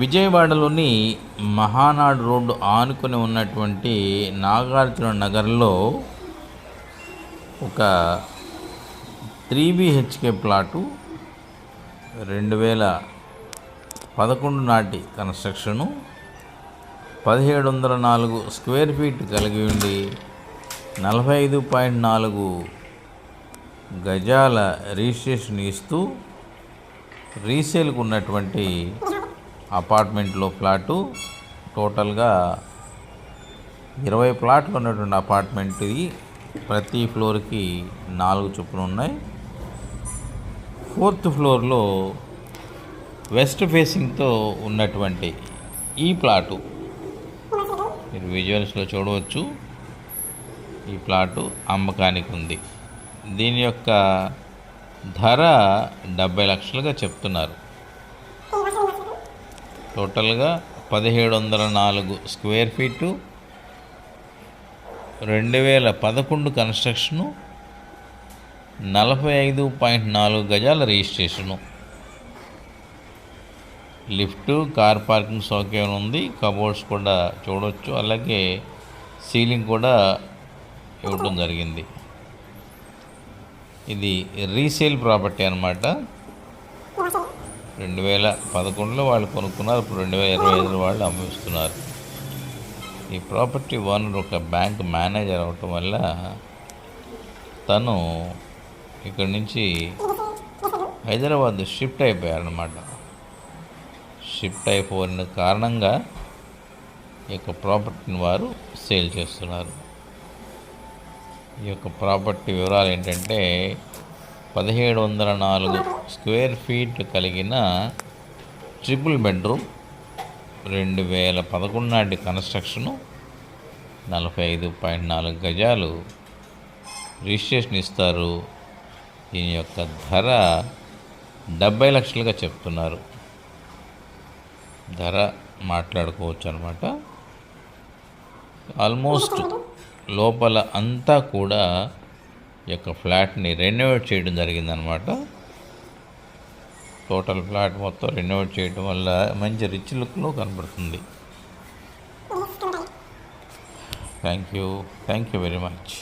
విజయవాడలోని మహానాడు రోడ్డు ఆనుకొని ఉన్నటువంటి నాగార్జున నగర్లో ఒక 3 BHK ప్లాటు 2011 నాటి కన్స్ట్రక్షను 1704 స్క్వేర్ ఫీట్ కలిగి ఉండి 45.4 గజాల రిజిస్ట్రేషన్ ఇస్తూ రీసేల్కు ఉన్నటువంటి అపార్ట్మెంట్లో ఫ్లాటు. టోటల్గా 20 ప్లాట్లు ఉన్నటువంటి అపార్ట్మెంట్ ఇది. ప్రతి ఫ్లోర్కి 4 చొప్పున ఉన్నాయి. 4th ఫ్లోర్లో వెస్ట్ ఫేసింగ్తో ఉన్నటువంటి ఈ ప్లాటు మీరు విజువల్స్లో చూడవచ్చు. ఈ ప్లాటు అమ్మకానికి ఉంది. దీని యొక్క ధర 70 లక్షలుగా చెప్తున్నారు. టోటల్గా 1704 స్క్వేర్ ఫీటు, 2011 కన్స్ట్రక్షను, 45.4 గజాల రిజిస్ట్రేషను. లిఫ్టు, కార్ పార్కింగ్ సౌకర్యం ఉంది. కబోర్డ్స్ కూడా చూడవచ్చు. అలాగే సీలింగ్ కూడా ఇవ్వడం జరిగింది. ఇది రీసేల్ ప్రాపర్టీ అన్నమాట. 2011లో వాళ్ళు కొనుక్కున్నారు. ఇప్పుడు 2025లో వాళ్ళు అమ్మిస్తున్నారు. ఈ ప్రాపర్టీ ఓనర్ ఒక బ్యాంక్ మేనేజర్ అవటం వల్ల తను ఇక్కడి నుంచి హైదరాబాద్ షిఫ్ట్ అయిపోయారన్నమాట. షిఫ్ట్ అయిపోయిన కారణంగా ఈ యొక్క ప్రాపర్టీని వారు సేల్ చేస్తున్నారు. ఈ యొక్క ప్రాపర్టీ వివరాలు ఏంటంటే 1704 స్క్వేర్ ఫీట్ కలిగిన ట్రిపుల్ బెడ్రూమ్, 2011 నాటి కన్స్ట్రక్షను, 45.4 గజాలు రిజిస్ట్రేషన్ ఇస్తారు. దీని యొక్క ధర 70 లక్షలుగా చెప్తున్నారు. ధర మాట్లాడుకోవచ్చు అనమాట. ఆల్మోస్ట్ లోపల అంతా కూడా ఈ యొక్క ఫ్లాట్ని రెనోవేట్ చేయడం జరిగిందనమాట. టోటల్ ఫ్లాట్ మొత్తం రెనోవేట్ చేయడం వల్ల మంచి రిచ్ లుక్లో కనబడుతుంది. Thank you very much.